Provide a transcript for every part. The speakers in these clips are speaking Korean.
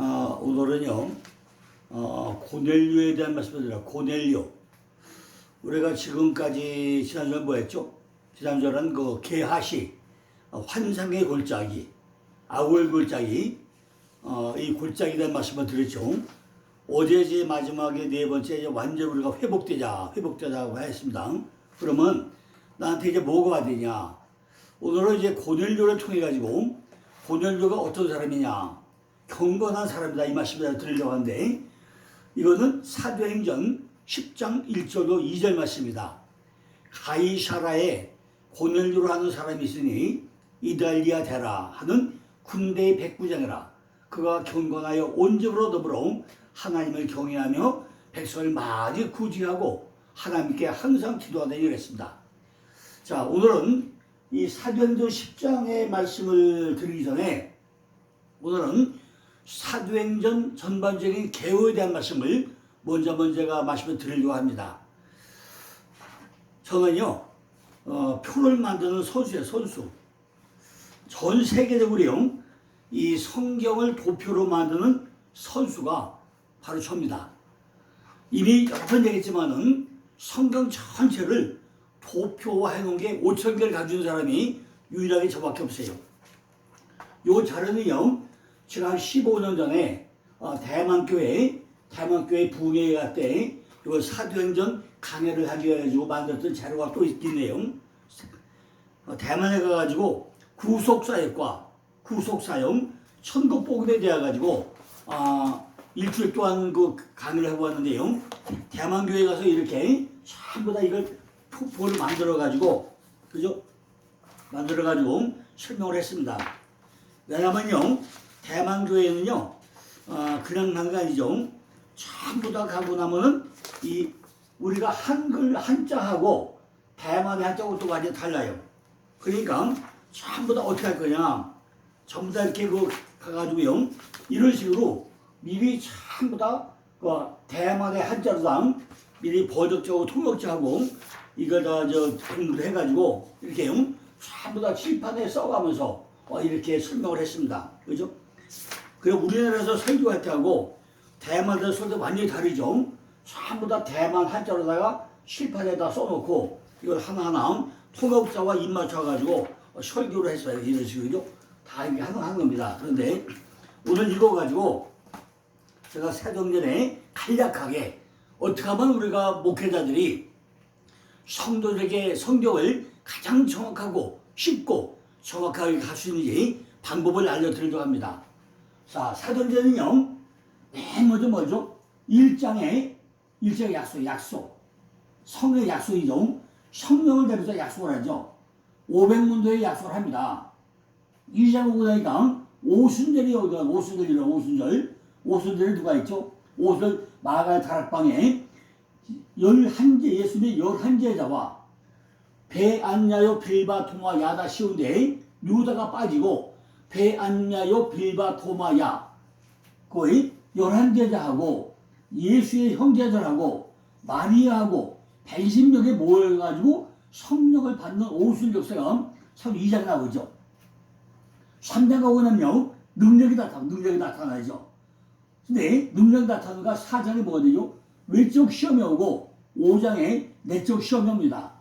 오늘은요, 고넬료에 대한 말씀을 드려요. 고넬료. 우리가 지금까지 지난주에 뭐 했죠? 지난주에는 그 게하시, 환상의 골짜기, 아울 골짜기, 이 골짜기에 대한 말씀을 드렸죠. 어제 이제 마지막에 네 번째 이제 완전 우리가 회복되자고 했습니다. 그러면 나한테 이제 뭐가 와야 되냐? 오늘은 이제 고넬료를 통해 가지고 고넬료가 어떤 사람이냐? 경건한 사람이다 이 말씀을 드리려고 하는데 이거는 사도행전 10장 1절로 2절 말씀입니다. 가이사라에 고넬료로 하는 사람이 있으니 이달리아 데라 하는 군대의 백부장이라. 그가 경건하여 온 집으로 더불어 하나님을 경외하며 백성을 많이 구제하고 하나님께 항상 기도하다니 그랬습니다. 자, 오늘은 이 사도행전 10장의 말씀을 드리기 전에 오늘은 사도행전 전반적인 개요에 대한 말씀을 먼저 제가 말씀을 드리려고 합니다. 저는요, 표를 만드는 선수예요, 선수. 전 세계적으로요, 이 성경을 도표로 만드는 선수가 바로 저입니다. 이미 여러 번 얘기했지만은 성경 전체를 도표화해 놓은 게 5,000개를 가진 사람이 유일하게 저밖에 없어요. 요 자료는요, 지난 15년 전에 대만교회 부흥회에 갈 때 요 사도행전 강해를 하기 위해 가지고 만들었던 자료가 또 있네요. 대만에 가가지고 구속사역 천국복음에 대해 가지고 일주일 동안 그 강의를 해보았는데요. 대만교회 가서 이렇게 전부 다 이걸 표를 만들어가지고, 그죠? 만들어가지고 설명을 했습니다. 왜냐면요, 대만교회는요, 그냥 난 게 아니죠. 전부 다 가고 나면은, 우리가 한글, 한자하고 대만의 한자하고 또 완전히 달라요. 그러니까 전부 다 어떻게 할 거냐. 전부 다 이렇게 가가지고요, 이런 식으로 미리 전부 다 대만의 한자로당 미리 번역자하고 통역자하고 이걸 다 공부를 해가지고 이렇게 전부 다 칠판에 써가면서 이렇게 설명을 했습니다. 그죠? 그리고 우리나라에서 설교할 때하고 대만에서 설교 완전히 다르죠? 전부 다 대만 한자로다가 칠판에다 써놓고 이걸 하나하나 통역자와 입 맞춰가지고 설교를 했어요. 이런 식으로. 다 이게 하는 겁니다. 그런데 오늘 읽어가지고 제가 사도행전에 간략하게 어떻게 하면 우리가 목회자들이 성도들에게 성경을 가장 정확하고 쉽고 정확하게 갈 수 있는지 방법을 알려드리려고 합니다. 자, 사도행전은요, 맨 먼저 뭐죠? 1장의 약속. 성의 약속이죠. 성령을 대면서 약속을 하죠. 500문도의 약속을 합니다. 2장 오고 나니까 오순절이 오더라. 오순절이 누가 있죠? 오순절 마가 다락방에 11제, 예수님의 11제자와 베안야요 빌바 토마 야다 시온데 유다가 빠지고 베안야요 빌바 토마 야 거의 11제자하고 예수의 형제들하고 마리아하고 백신역에 모여가지고 성령을 받는 오순 역사가 2장에 나오죠. 3장 가고 나면요, 능력이 나타나죠. 근데 능력이 나타나는 거 4장에 뭐가 되죠? 외적 시험이 오고 5장에 내적 시험이 옵니다.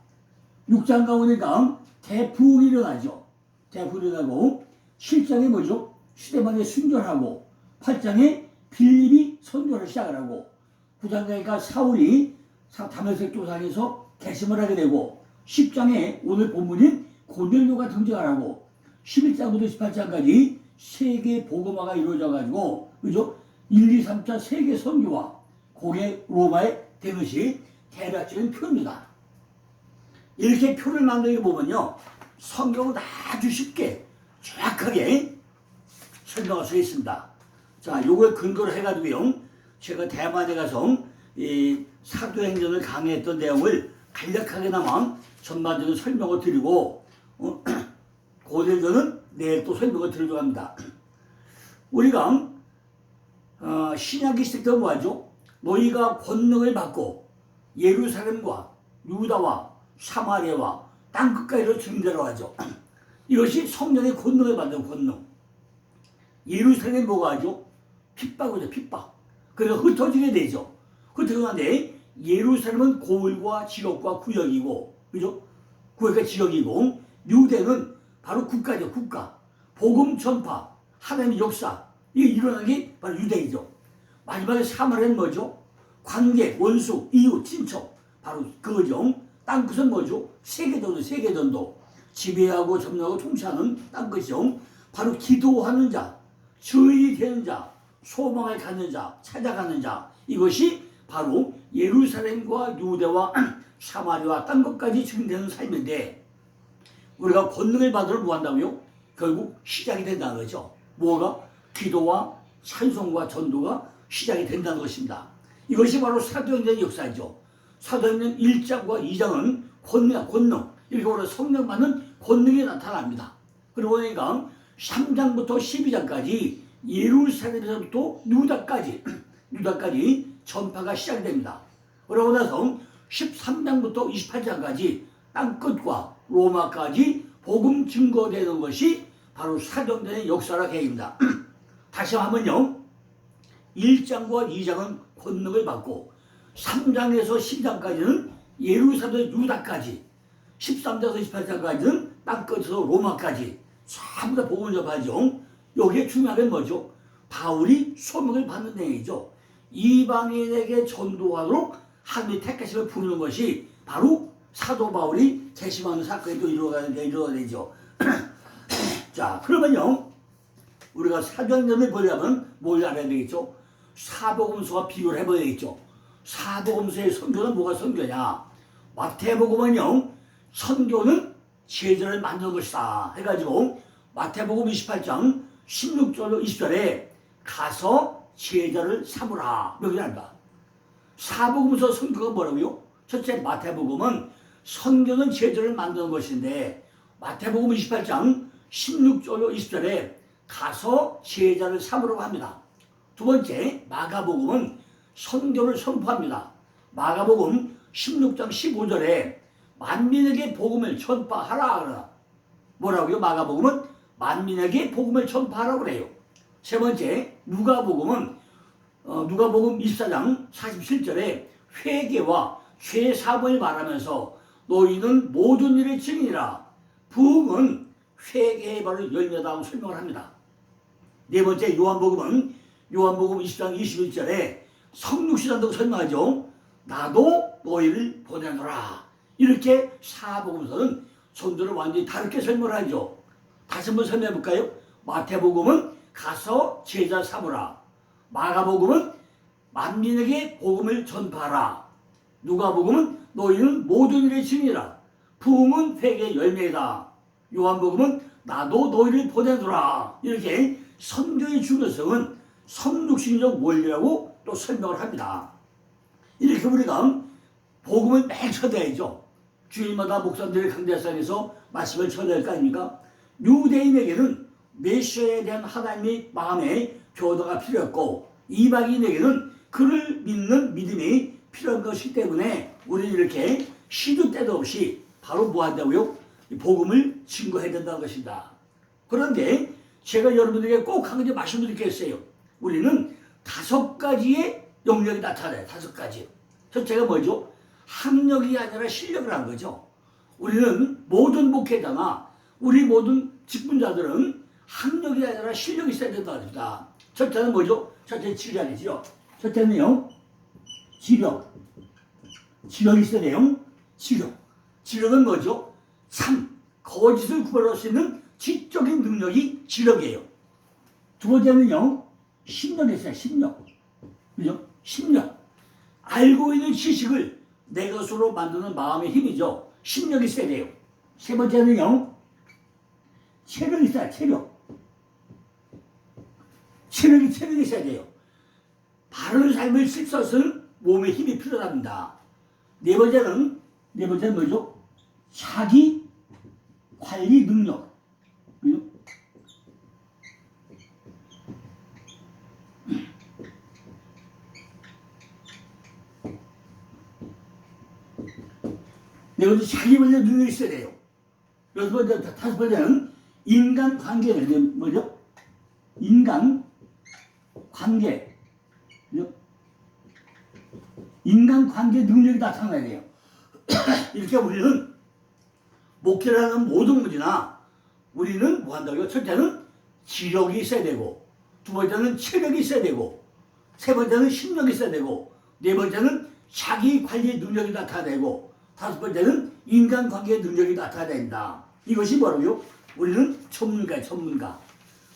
6장 가보니까 대부흥이 일어나죠. 대부흥이 일어나고 7장에 뭐죠? 시대만에 순결하고 8장에 빌립이 선교를 시작을 하고 9장 가니까 사울이 다메섹 도상에서 개심을 하게 되고 10장에 오늘 본문인 고넬료가 등장을 하고 11장부터 18장까지 세계 복음화가 이루어져가지고 그죠? 1, 2, 3차 세계 선교와 고개 로마에 된 것이 대략적인 표입니다. 이렇게 표를 만들게 보면요, 성경은 아주 쉽게 정확하게 설명할 수 있습니다. 자, 요걸 근거로 해가지고요, 제가 대만에 가서 이 사도행전을 강의했던 내용을 간략하게나마 전반적인 설명을 드리고 고넬료는 내일 또 설명을 드리려고 합니다. 우리가 신약이 시작 때 뭐하죠? 너희가 권능을 받고 예루살렘과 유다와 사마리아와 땅끝까지로 증인되라고 하죠. 이것이 성령의 권능을 받는 권능. 예루살렘이 뭐가 하죠? 핍박이죠, 핍박. 그래서 흩어지게 되죠. 흩어지는데 예루살렘은 고을과 지역과 구역이고, 그죠? 구역과 지역이고, 유대는 바로 국가죠, 국가. 복음 전파, 하나님의 역사, 이게 일어난 게 바로 유대이죠. 마지막에 사마리아는 뭐죠? 관계, 원수, 이웃, 친척, 바로 그거죠. 땅끝은 뭐죠? 세계전도, 세계전도. 지배하고 점령하고 통치하는 땅끝이죠. 바로 기도하는 자, 주인이 되는 자, 소망을 갖는 자, 찾아가는 자, 이것이 바로 예루살렘과 유대와 사마리아와 땅끝까지 증되는 삶인데, 우리가 권능을 받으러 뭐 한다고요? 결국 시작이 된다는 거죠. 뭐가? 기도와 찬송과 전도가 시작이 된다는 것입니다. 이것이 바로 사도행전의 역사이죠. 사도행전 1장과 2장은 권능, 이렇게 바로 성령 받는 권능이 나타납니다. 그러고 보니까 3장부터 12장까지 예루살렘에서부터 유다까지 전파가 시작됩니다. 그러고 나서 13장부터 28장까지 땅끝과 로마까지 복음 증거되는 것이 바로 사도행전의 역사라 계획입니다. 다시 한번요. 1장과 2장은 권능을 받고 3장에서 10장까지는 예루살렘 유다까지, 13장에서 28장까지는 땅끝에서 로마까지 전부 다 복음을 접하죠. 여기에 중요한 건 뭐죠? 바울이 소명을 받는 내용이죠. 이방인에게 전도하도록 하나님이 택하심을 부르는 것이 바로 사도 바울이 재심하는 사건이 또 이루어지죠. 자, 그러면요, 우리가 사도행전을 보려면 뭘 알아야 되겠죠? 사복음서와 비교를 해봐야겠죠. 사복음서의 선교는 뭐가 선교냐? 마태복음은요, 선교는 제자를 만드는 것이다 해가지고 마태복음 28장 16절 20절에 가서 제자를 삼으라 명령한다. 사복음서 선교가 뭐라고요? 첫째, 마태복음은 선교는 제자를 만드는 것인데, 마태복음 28장 16절 20절에 가서 제자를 삼으라고 합니다. 두 번째, 마가복음은 선교를 선포합니다. 마가복음 16장 15절에 만민에게 복음을 전파하라. 뭐라고요? 마가복음은 만민에게 복음을 전파하라고 그래요. 세 번째, 누가복음은 누가복음 24장 47절에 회개와 죄 사함을 말하면서 너희는 모든 일의 증인이라. 부흥은 회개의 바로 열매다고 설명을 합니다. 네 번째, 요한복음 20장 21절에 성육신한다고 설명하죠. 나도 너희를 보내노라. 이렇게 사복음서는 전도를 완전히 다르게 설명을 하죠. 다시 한번 설명해 볼까요? 마태복음은 가서 제자 삼으라. 마가복음은 만민에게 복음을 전파하라. 누가복음은 너희는 모든 일의 증인이라. 부흥은 회개의 열매이다. 요한복음은 나도 너희를 보내노라. 이렇게 선교의 중요성은 성육신적 원리라고 또 설명을 합니다. 이렇게 우리가 복음을 매일 전해야죠. 주일마다 목사님들의 강대상에서 말씀을 전할 거 아닙니까? 유대인에게는 메시아에 대한 하나님의 마음의 교도가 필요했고, 이방인에게는 그를 믿는 믿음이 필요한 것이기 때문에 우리는 이렇게 시도 때도 없이 바로 뭐 한다고요? 복음을 증거해야 된다는 것입니다. 그런데 제가 여러분들에게 꼭 한 가지 말씀드리겠어요. 우리는 5가지의 영역이 나타나요. 5가지. 첫째가 뭐죠? 학력이 아니라 실력을 한 거죠. 우리는 모든 목회자나 우리 모든 직분자들은 학력이 아니라 실력이 있어야 된다는 겁니다. 첫째는 뭐죠? 첫째는 지력이죠. 첫째는요, 지력이 있어야 돼요. 지력은 뭐죠? 거짓을 구별할 수 있는 지적인 능력이 지력이에요. 두 번째는요, 심력이 있어요. 그죠? 심력. 알고 있는 지식을 내 것으로 만드는 마음의 힘이죠. 심력이 있어야 돼요. 세 번째는요, 체력이 있어요. 체력이 있어야 돼요. 바른 삶을 실수하는 몸의 힘이 필요합니다. 네 번째는 뭐죠? 자기 관리 능력. 그죠? 네 번째, 자기 관리 능력이 있어야 돼요. 여섯 번째, 다섯 번째는 인간 관계는 뭐죠? 인간 관계, 인간관계 능력이 나타나야 돼요. 이렇게 우리는 목회를 하는 모든 문제나 우리는 뭐 한다고요? 첫째는 지력이 있어야 되고, 두 번째는 체력이 있어야 되고, 세 번째는 심력이 있어야 되고, 네 번째는 자기 관리 능력이 나타나야 되고, 다섯 번째는 인간관계 능력이 나타나야 된다. 이것이 뭐라고요? 우리는 전문가예요, 전문가.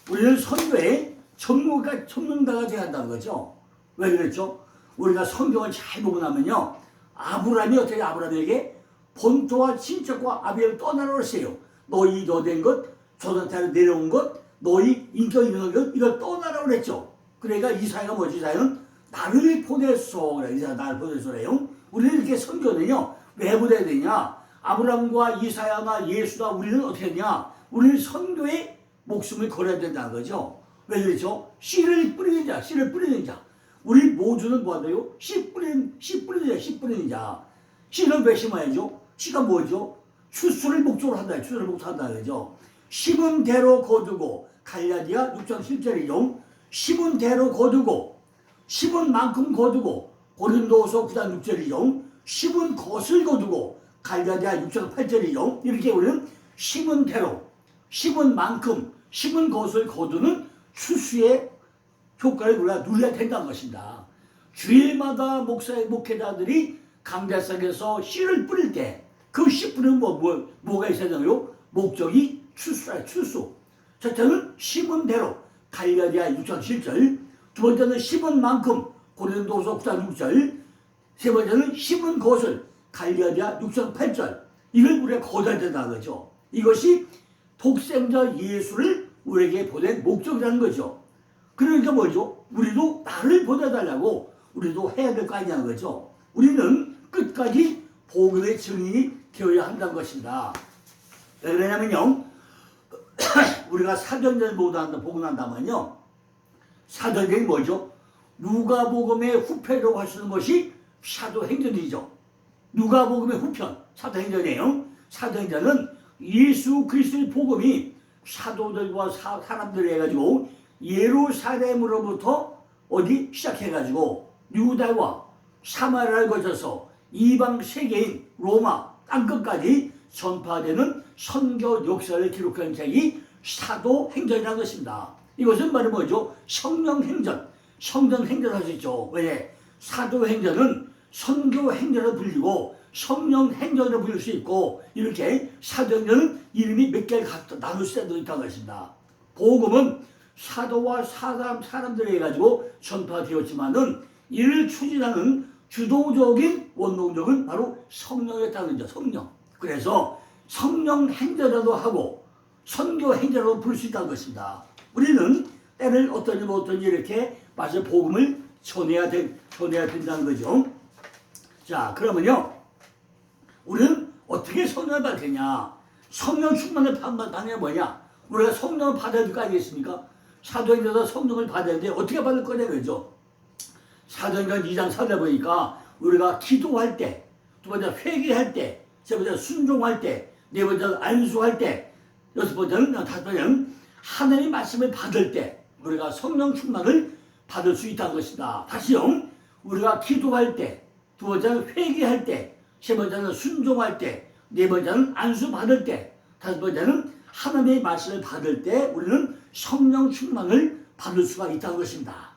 우리는 선교에 전문가가 되어야 한다는 거죠. 왜 그랬죠? 우리가 성경을 잘 보고 나면요, 아브라함이 어떻게 아브라함에게 본토와 친척과 아비를 떠나라 그랬어요. 너희 너된 것, 조선타로 내려온 것, 너희 인격 있는 것, 이걸 떠나라 그랬죠. 그러니까 이사야가 뭐지? 이사야는 나를 보냈소. 그래. 이사야 나를 보냈소래요. 우리는 이렇게 선교는요, 왜 보내야 되냐? 아브라함과 이사야나 예수나 우리는 어떻게 했냐? 우리는 선교에 목숨을 걸어야 된다는 거죠. 왜 그렇죠? 씨를 뿌리는 자, 씨를 뿌리는 자. 우리 모두는 뭐 한다요? 씨 뿌리는 자, 씨 뿌리는 자. 씨를 왜 심어야죠? 씨가 뭐죠? 추수를 목적으로 한다. 추수를 목적으로 한다는 거죠. 심은 대로 거두고, 갈라디아 6장 7절이죠. 심은 대로 거두고, 심은 만큼 거두고, 고린도서 9장 6절이죠. 심은 것을 거두고, 갈라디아 6장 8절이죠. 이렇게 우리는 심은 대로, 심은 만큼, 심은 것을 거두는 추수의 효과를 우리가 누려야 된다는 것입니다. 주일마다 목회자들이 강대상에서 씨를 뿌릴 때 그 씨 뿌리는 뭐가 있어야 되나요? 목적이 추수야, 추수. 첫째는 심은 대로, 갈라디아 6장 7절. 두 번째는 심은 만큼, 고린도서 9장 6절. 세 번째는 심은 것을, 갈라디아 6장 8절. 이걸 우리가 거둬야 된다는 거죠. 이것이 독생자 예수를 우리에게 보낸 목적이라는 거죠. 그러니까 뭐죠? 우리도 나를 보내달라고 우리도 해야 될 거 아니냐는 거죠. 우리는 끝까지 복음의 증인이 되어야 한다는 것입니다. 왜 그러냐면요, 우리가 사도행전을 보고 난다면요, 사도행전이 뭐죠? 누가복음의 후패라고 할 수 있는 것이 사도행전이죠. 누가복음의 후편, 사도행전이에요. 사도행전은 예수 그리스도의 복음이 사도들과 사람들이 해가지고 예루살렘으로부터 어디 시작해가지고 유다와 사마리아를 거쳐서 이방 세계인 로마 땅끝까지 전파되는 선교 역사를 기록한 책이 사도행전이라는 것입니다. 이것은 바로 뭐죠? 성령행전, 성전행전 할 수 있죠. 왜? 사도행전은 선교행전으로 불리고 성령행전으로 불릴 수 있고, 이렇게 사도행전은 이름이 몇 개를 나눌 수도 있다는 것입니다. 복음은 사도와 사람들이 해가지고 전파되었지만은 이를 추진하는 주도적인 원동력은 바로 성령이었다는 거죠. 성령. 그래서 성령 행전이라도 하고 선교 행전으로 부를 수 있다는 것입니다. 우리는 때를 어떤지 이렇게 마저 복음을 전해야 된다는 거죠. 자, 그러면요, 우리는 어떻게 성령을 받겠냐? 성령 충만을 받는 게 뭐냐? 우리가 성령을 받아야 될 거 아니겠습니까? 사도행전에서 성령을 받아야 되는데 어떻게 받을 거냐 그죠? 사도행전 2장 4절 보니까 우리가 기도할 때, 두 번째 회개할 때, 세 번째 순종할 때, 네 번째 안수할 때, 여섯 번째는 다섯 번째는 하나님의 말씀을 받을 때 우리가 성령 충만을 받을 수 있다는 것이다. 다시요, 우리가 기도할 때, 두 번째는 회개할 때, 세 번째는 순종할 때, 네 번째는 안수 받을 때, 다섯 번째는 하나님의 말씀을 받을 때 우리는 성령 충만을 받을 수가 있다는 것입니다.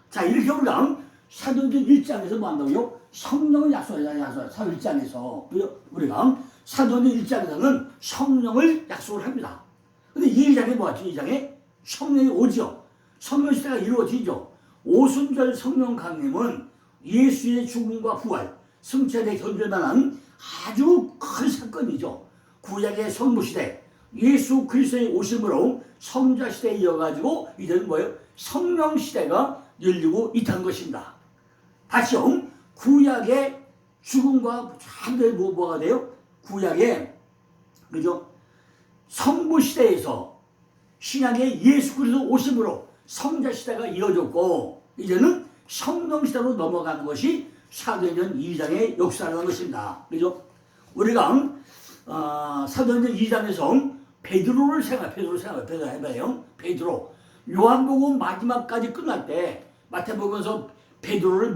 자, 이렇게 우리가 사도행전 1장에서 뭐 한다고요? 성령을 약속하잖아요. 사도 1장에서. 우리가 사도행전 1장에서는 성령을 약속을 합니다. 근데 2장에 뭐였죠? 2장에 성령이 오죠. 성령 시대가 이루어지죠. 오순절 성령 강림은 예수의 죽음과 부활, 승천에 견줄 만한 아주 큰 사건이죠. 구약의 성부시대, 예수 그리스도의 오심으로 성자시대에 이어가지고 이제는 뭐예요? 성령시대가 열리고 있다는 것입니다. 다시요, 구약의 죽음과 사람들이 뭐가 돼요? 구약의, 그죠? 성부시대에서 신약의 예수 그리스도 오심으로 성자시대가 이어졌고, 이제는 성령시대로 넘어가는 것이 사도행전 2장의 역사라는 것입니다. 그죠? 우리가 사도행전 2장에서 베드로를 생각해봐요. 베드로. 요한복음 마지막까지 끝날 때 마태복음에서 베드로를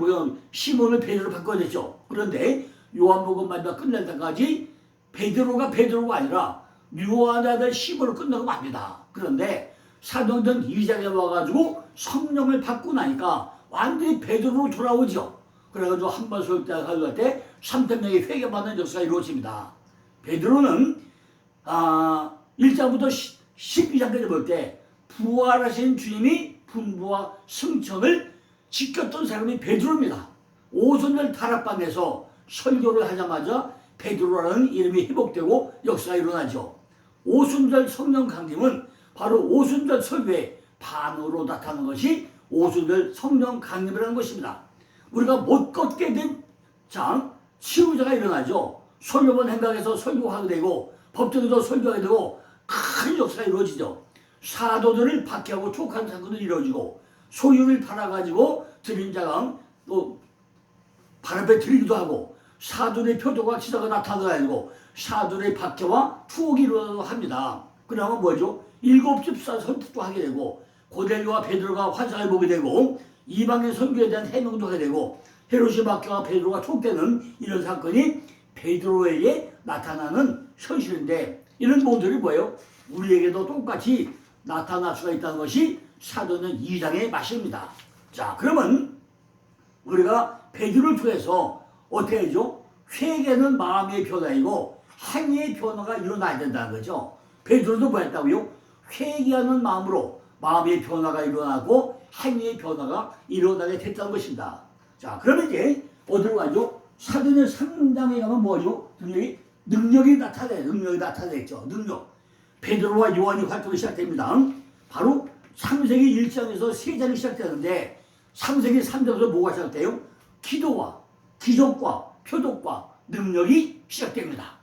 시몬을 베드로로 바꿔냈죠. 그런데 요한복음 마지막 끝날 때까지 베드로가 아니라 요한의 아들 시몬을 끝내고 맙니다. 그런데 사도행전 2장에 와가지고 성령을 받고 나니까 완전히 베드로로 돌아오죠. 그래가지고 한번 설교할 때 3,000명이 회개받는 역사가 이루어집니다. 베드로는 1장부터 12장까지 볼 때 부활하신 주님이 분부와 승천을 지켰던 사람이 베드로입니다. 오순절 다락방에서 설교를 하자마자 베드로라는 이름이 회복되고 역사가 일어나죠. 오순절 성령 강림은 바로 오순절 설교의 반으로 나타나는 것이 오순절 성령 강림이라는 것입니다. 우리가 못 걷게 된 치유자가 일어나죠. 솔로몬 행각에서 설교하게 되고 법정에서 설교하게 되고 큰 역사가 이루어지죠. 사도들을 박해하고 촉한 사건도 이루어지고 소유를 팔아가지고 드린 자가 또 발 앞에 드리기도 하고 사도의 표도가 기사가 나타나가지고 사도의 박해와 투옥이 일어나기도 합니다. 그러면 뭐죠? 7집사 선택도 하게 되고 고넬료와 베드로가 환상을 보게 되고 이방인 선교에 대한 해명도 하게 되고 헤롯이 박해와 베드로가 촉되는 이런 사건이 베드로에게 나타나는 현실인데 이런 모델이 뭐예요? 우리에게도 똑같이 나타날 수가 있다는 것이 사도는 2장의 말씀입니다. 자, 그러면 우리가 베드로를 통해서 어떻게 하죠? 회개는 마음의 변화이고 행위의 변화가 일어나야 된다는 거죠. 베드로도 뭐 했다고요? 회개하는 마음으로 마음의 변화가 일어나고 행위의 변화가 일어나게 됐다는 것입니다. 자, 그러면 이제 어디로 가죠? 사도행전 3장에 가면 뭐죠? 능력이 나타냈죠. 능력. 베드로와 요한이 활동이 시작됩니다. 바로 창세기 1장에서 3장이 시작되는데 창세기 3장에서 뭐가 시작돼요? 기도와 기적과 표적과 능력이 시작됩니다.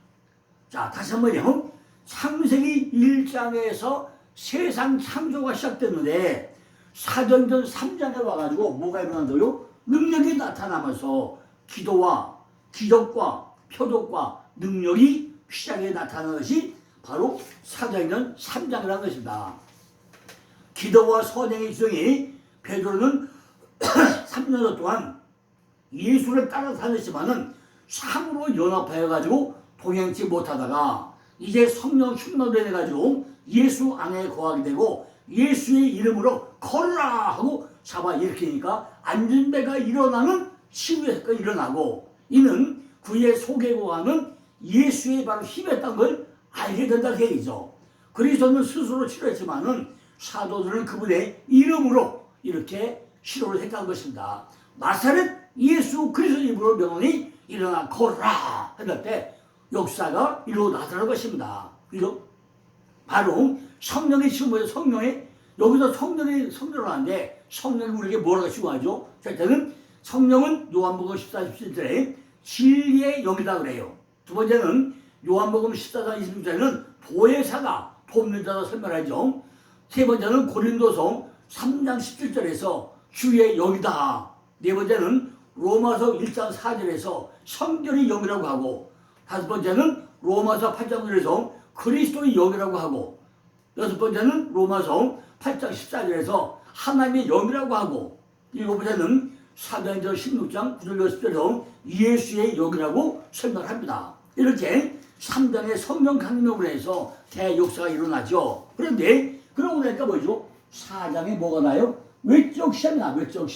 자, 다시 한번요. 창세기 1장에서 세상 창조가 시작됐는데 사도행전 3장에 와가지고 뭐가 일어난다고요? 능력이 나타나면서 기도와 기적과 표적과 능력이 시작에 나타나는 것이 바로 사도행전 3장이라는 것입니다. 기도와 선행의 지성이 베드로는 3년 동안 예수를 따라 다녔지만은 상으로 연합하여가지고 동행치 못하다가 이제 성령 충만을 해가지고 예수 안에 거하게 되고 예수의 이름으로 걸으라 하고 잡아 일으키니까 안진배가 일어나는 치유의 사건이 일어나고 이는 그의 속에 거하는 예수의 바로 힘이었다는 걸 알게 된다는 얘기죠. 그리스도는 스스로 치료했지만은 사도들은 그분의 이름으로 이렇게 치료를 했다는 것입니다. 나사렛 예수 그리스도 이름으로 명언이 일어나 걸으라 했을 때 역사가 일어나더라는 것입니다. 그죠? 바로 성령의 시험을 성령의 여기서 성령을 하는데 성령이 우리에게 뭐라고 시험하죠? 첫째는 성령은 요한복음 14, 17절에 진리의 영이다 그래요. 두 번째는 요한복음 14장 26절에는 보혜사다 돕는 자다 설명하죠. 세 번째는 고린도서 3장 17절에서 주의 영이다. 네 번째는 로마서 1장 4절에서 성결의 영이라고 하고 다섯 번째는 로마서 8장 9절에서 그리스도의 영이라고 하고 여섯 번째는 로마서 8장 14절에서 하나님의 영이라고 하고 일곱 번째는 사도행전 16장 9절 10절에서 예수의 영이라고 설명합니다. 이렇게 3장의 성령 강림으로 해서 대역사가 일어나죠. 그런데 그러고 나니까 뭐죠? 4장에 뭐가 나요? 외적 시험이 나. 외적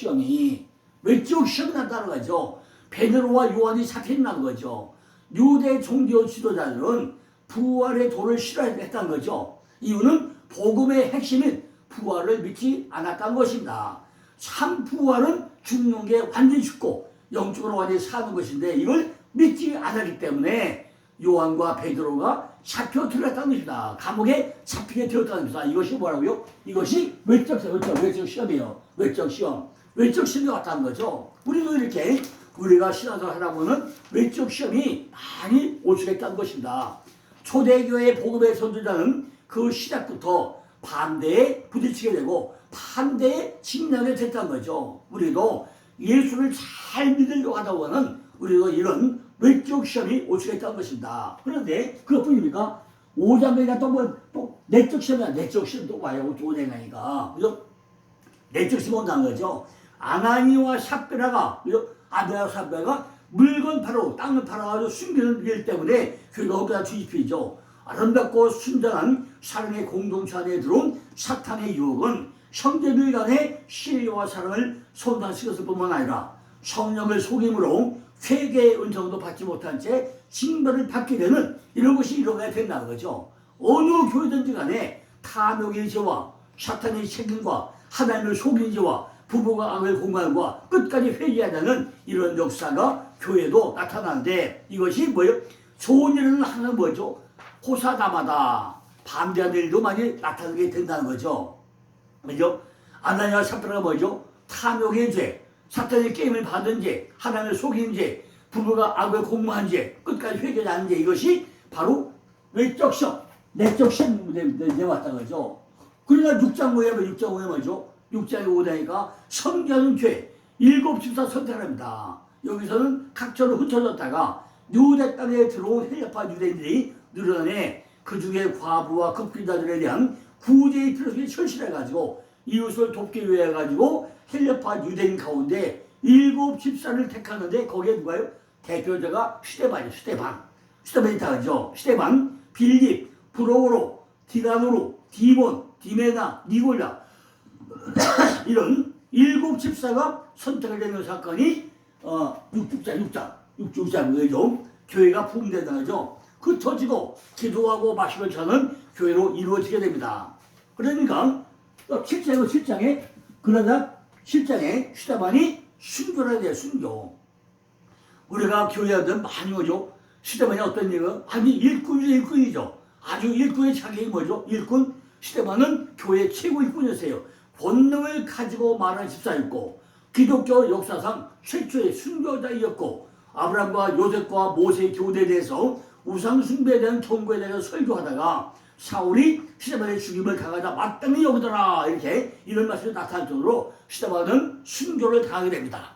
시험이 난다는 거죠. 베드로와 요한이 잡힌다는 거죠. 유대 종교 지도자들은 부활의 도를 싫어했다는 거죠. 이유는 복음의 핵심인 부활을 믿지 않았다는 것입니다. 참 부활은 죽는 게 완전히 죽고 영적으로 완전히 사는 것인데 이걸 믿지 않았기 때문에 요한과 베드로가 잡혀 들어갔다는 것입니다. 감옥에 잡히게 되었다는 것입니다. 이것이 뭐라고요? 이것이 외적 시험이에요. 외적 시험이 왔다는 거죠. 우리도 이렇게 우리가 신앙생활 하다 보면 외적 시험이 많이 올 수가 있다는 것입니다. 초대교회 복음의 선지자는 그 시작부터 반대에 부딪히게 되고 반대에 직면하게 됐다는 거죠. 우리도 예수를 잘 믿으려고 하다 보면 우리도 이런 외적 시험이 올 수가 있다는 것입니다. 그런데 그것뿐입니까? 5장에 또 내적 시험이야. 내적 시험도 와요. 도대가니까. 그죠? 내적 시험 온다는 거죠. 아나니와 삽베라가 아나니와 삽베라가 물건 팔아 땅을 팔아가지고 숨기는 일 때문에 교회가 거기다 뒤집히죠. 아름답고 순전한 사랑의 공동체 안에 들어온 사탄의 유혹은 형제들 간의 신뢰와 사랑을 손상시켰을 뿐만 아니라 성령을 속임으로 회개의 은총도 받지 못한 채 징벌을 받게 되는 이런 것이 일어나야 된다는 거죠. 어느 교회든지 간에 탐욕의 죄와 사탄의 책임과 하나님을 속인 죄와 부부가 악을 공갈과 끝까지 회개하자는 이런 역사가 교회도 나타나는데 이것이 뭐예요? 좋은 일은 하는 뭐죠? 호사다마다 반대하는 일도 많이 나타나게 된다는 거죠. 그죠? 아나니와 삽베라가 뭐죠? 탐욕의 죄, 사탄의 게임을 받은 죄, 하나님을 속인 죄, 부부가 악을 공모한 죄, 끝까지 회개하는 죄, 이것이 바로 외적 시험, 내적 시험에 왔다는 거죠. 그러니까 6장 5에 6장 5에 뭐죠? 6장에 오다니까 성전은 죄, 7집사 선택합니다. 여기서는 각처로 흩어졌다가 유대 땅에 들어온 헬라파 유대인들이 늘어나네 그 중에 과부와 극비자들에 대한 구제의 필요성이 절실해가지고 이웃을 돕기 위해 가지고 헬라파 유대인 가운데 7집사를 택하는데 거기에 누가요? 대표자가 스데반이에요. 스데반이 다르죠. 스데반, 빌립, 프로고로, 디가노로, 디몬, 디메나, 니골라 이런 7집사가 선택을 되는 사건이 6장이죠. 교회가 붕괴되는 거죠. 흩어지고 기도하고 마시고 자는 교회로 이루어지게 됩니다. 그러니까 7장에 그러다 7장에 스데반이 순교를 해야 순교. 우리가 교회하던 많이 오죠. 스데반이 어떤 일은 아주 일꾼이죠. 아주 일꾼의 자격이 뭐죠? 일꾼. 스데반은 교회 최고 일꾼이었어요. 권능을 가지고 말하는 집사였고 기독교 역사상 최초의 순교자이었고 아브라함과 요셉과 모세의 교대에 대해서 우상 숭배에 대한 경고에 대해서 설교하다가 사울이 스데반의 죽임을 당하자 마땅히 여기더라 이런 말씀이 나타날 정도로 스데반은 순교를 당하게 됩니다.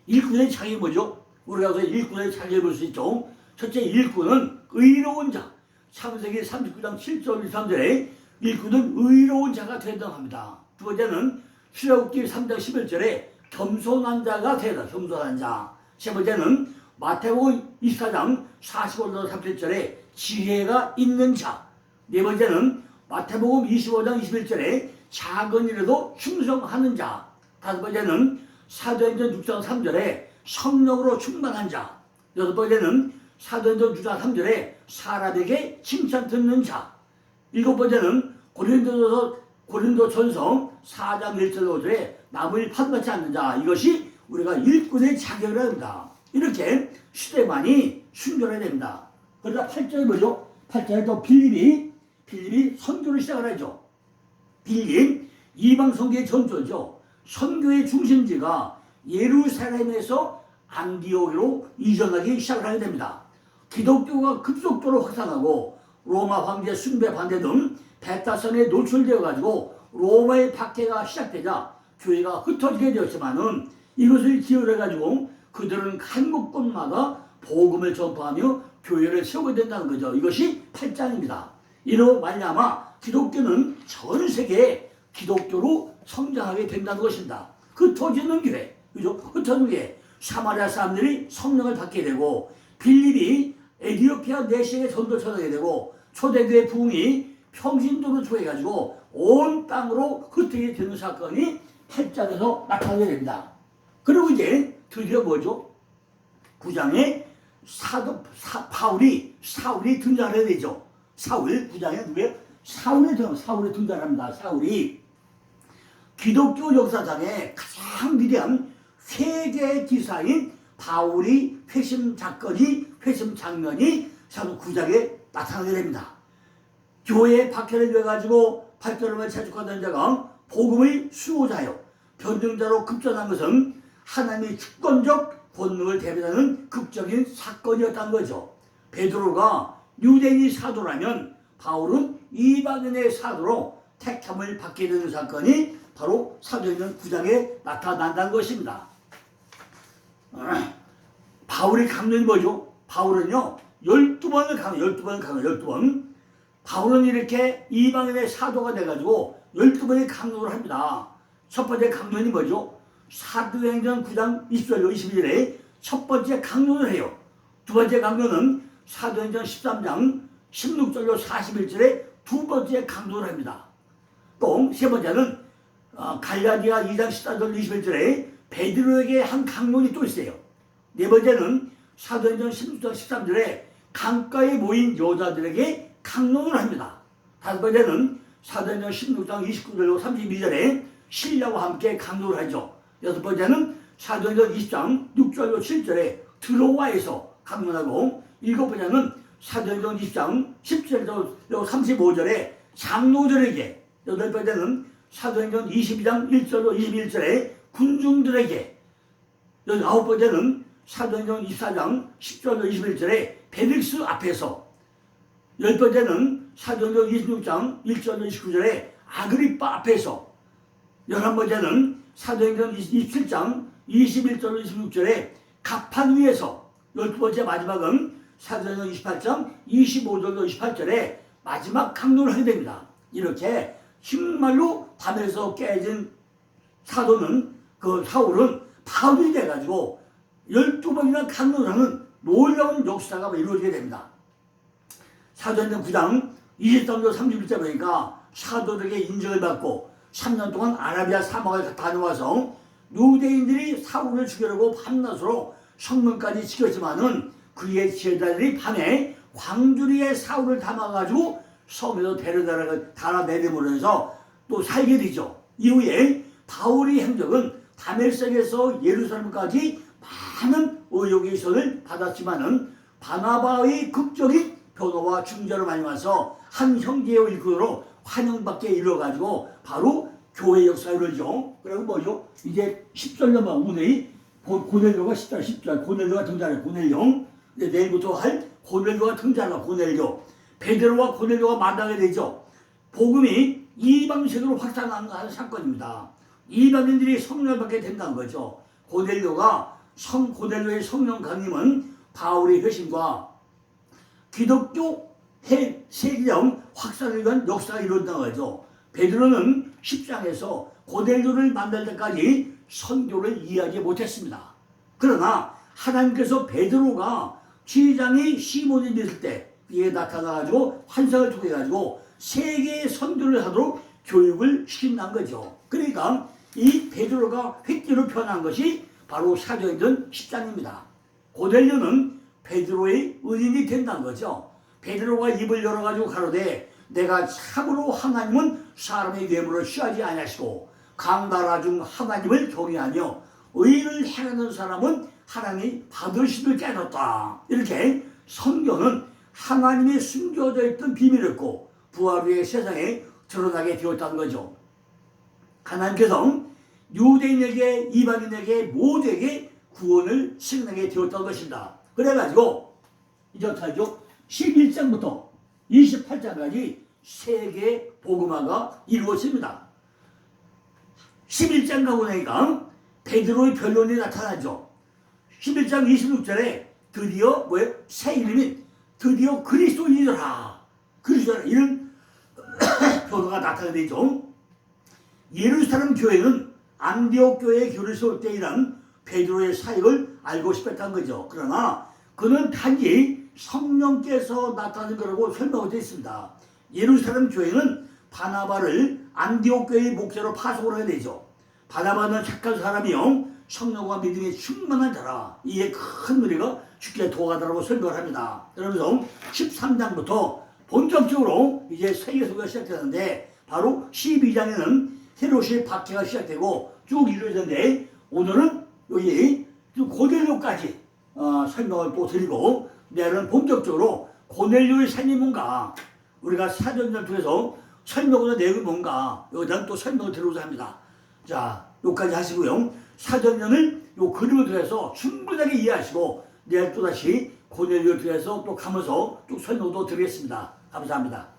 일꾼의 자격이 뭐죠? 우리가 일꾼의 자격을 볼 수 있죠. 첫째, 일꾼은 의로운 자. 창세기 39장 7절 3절에 일꾼은 의로운 자가 되다 합니다. 두 번째는 출애굽기 3장 11절에 겸손한 자가 되다. 겸손한 자. 세 번째는 마태복음 24장 45절 37절에 지혜가 있는 자. 네 번째는 마태복음 25장 21절에 작은 일에도 충성하는 자. 다섯 번째는 사도행전 6장 3절에 성령으로 충만한 자. 여섯 번째는 사도행전 6장 3절에 사람에게 칭찬 듣는 자. 일곱 번째는 고린도전서 4장 1절 5절에 남을 판단치 않는 자. 이것이 우리가 일꾼의 자격을 합니다. 이렇게 스데반이 순교를 해야 됩니다. 그러다 8절에 뭐죠? 8절에 또 빌립이 선교를 시작을 하죠. 빌립 이방 선교의 전조죠. 선교의 중심지가 예루살렘에서 안디옥으로 이전하기 시작을 하게 됩니다. 기독교가 급속도로 확산하고 로마 황제 숭배 반대 등 배타선에 노출되어 가지고 로마의 박해가 시작되자 교회가 흩어지게 되었지만은 이것을 기여해 가지고 그들은 한 곳곳마다 복음을 전파하며 교회를 세우게 된다는 거죠. 이것이 8장입니다. 이로 말미암아 기독교는 전 세계에 기독교로 성장하게 된다는 것입니다. 흩어지는 교회, 그죠? 흩어지는 교회. 사마리아 사람들이 성령을 받게 되고 빌립이 에티오피아 내시에 전도처하게 되고 초대교회 부흥이 평신도로 초해가지고 온 땅으로 흩어지게 되는 사건이 8장에서 나타나게 됩니다. 그리고 이제 드디어 뭐죠? 9장에 사울이 등장하게 되죠. 사울 9장에 누구예요? 사울이 등장합니다. 사울이 기독교 역사상에 가장 위대한 회개 기사인 바울이 회심 장면이 사도 9장에 나타나게 됩니다. 교회에 박해를 줘가지고 발걸음을 재촉하던 자가 복음의 수호자요 변증자로 급전한 것은 하나님의 주권적 권능을 대변하는 극적인 사건이었다는 거죠. 베드로가 유대인의 사도라면 바울은 이방인의 사도로 택함을 받게 되는 사건이 바로 사도행전 9장에 나타난다는 것입니다. 바울의 강론이 뭐죠? 바울은요 12번을 강론, 12번. 바울은 이렇게 이방인의 사도가 돼가지고 12번의 강론을 합니다. 첫 번째 강론이 뭐죠? 사도행전 9장 20절로 21절에 첫 번째 강론을 해요. 두 번째 강론은 사도행전 13장 16절로 41절에 두 번째 강론을 합니다. 또 세 번째는 갈라디아 2장 14절 21절에 베드로에게 한 강론이 또 있어요. 네 번째는 사도행전 16장 13절에 강가에 모인 여자들에게 강론을 합니다. 다섯 번째는 사도행전 16장 29절로 32절에 신라와 함께 강론을 하죠. 여섯 번째는 사도행전 20장 6절로 7절에 드로아에서 강론하고, 일곱 번째는 사도행전 20장 17절로 35절에 장로들에게, 여덟 번째는 사도행전 22장 1절로 21절에 군중들에게, 아홉 번째는 사도행전 24장 10절로 21절에 벨릭스 앞에서, 열 번째는 사도행전 26장 1절로 29절에 아그리빠 앞에서, 11번째는 사도행전 27장 21절로 26절에 갑판 위에서, 12번째 마지막은 사도행전 28장 25절로 28절에 마지막 강론을 하게 됩니다. 이렇게 정말로 밤에서 깨진 사도는, 사울은 바울이 돼가지고 12번이나 강론을 하는 놀라운 역사가 이루어지게 됩니다. 사도행전 9장 23절 31절 보니까 사도들에게 인정을 받고 3년 동안 아라비아 사막을 다녀와서 유대인들이 사울을 죽이려고 밤낮으로 성문까지 지켰지만은 그의 제자들이 밤에 광주리에 사울을 담아가지고 섬에서 달아 내리면서 또 살게 되죠. 이후에 바울의 행적은 다메섹에서 예루살렘까지 많은 의혹의 선을 받았지만은 바나바의 극적인 변호와 중재로 많이 와서 한 형제의 일꾼으로 환영받게 이루어가지고 바로 교회 역사를 이루죠. 그리고 뭐죠? 이제 10절로만 오늘 고넬료가 10절 고넬료가 등장해요. 고넬료. 내일부터 할 고넬료가 등장해요. 고넬료. 베드로와 고넬료가 만나게 되죠. 복음이 이방신으로 확산하는 사건입니다. 이방인들이 성령을 받게 된다는 거죠. 고넬료의 성령 강림은 바울의 회심과 기독교 세계적 확산을 위한 역사가 이루어진다는 거죠. 베드로는 10장에서 고넬료를 만날 때까지 선교를 이해하지 못했습니다. 그러나 하나님께서 베드로가 지장이 시몬이 있을 때 위에 나타나가지고 환상을 통해가지고 세계의 선교를 하도록 교육을 시킨다는 거죠. 그러니까 이 베드로가 획기로 변한 것이 바로 사도행전 10장입니다. 고넬료는 베드로의 은인이 된다는 거죠. 베드로가 입을 열어가지고 가로되 내가 참으로 하나님은 사람의 괴물을 취하지 아니하시고 강나라 중 하나님을 경외하며 의를 행하는 사람은 하나님이 받으심을 깨닫다. 이렇게 성경은 하나님이 숨겨져 있던 비밀이었고 부활 후에 세상에 드러나게 되었다는 거죠. 하나님께서 유대인에게 이방인에게 모두에게 구원을 시행하게 되었다는 것입니다. 그래가지고 이제 어떻게 하죠? 11장부터 28장까지 세계 복음화가 이루어집니다. 11장 가고 나니까 베드로의 변론이 나타나죠. 11장 26절에 드디어 새 이름인 드디어 그리스도인이더라. 이런 변화가 나타나죠. 예루살렘 교회는 안디옥 교회의 교를 세울 때 일한 베드로의 사역을 알고 싶었다는 거죠. 그러나 그는 단지 성령께서 나타난 거라고 설명을 되어 있습니다. 예루살렘 교회는 바나바를 안디옥 교회의 목사로 파송을 하게 되죠. 바나바는 착한 사람이요 성령과 믿음에 충만한 자라. 이에 큰 무리가 죽게 도와가더라고 설명을 합니다. 그러면서 13장부터 본격적으로 이제 세계소가 시작되는데 바로 12장에는 헤롯의 박해가 시작되고 쭉 이루어졌는데 오늘은 여기 고넬료까지 설명을 또 드리고 내일은 본격적으로 고넬료의 삶이 뭔가 우리가 사도행전을 통해서 설명하는 내용이 뭔가 여기에 대한 또 설명을 드리고자 합니다. 자, 여기까지 하시고요. 사도행전을 요 그림을 통해서 충분하게 이해하시고 내일 또다시 고넬료를 통해서 또 가면서 쭉 설명도 드리겠습니다. 감사합니다.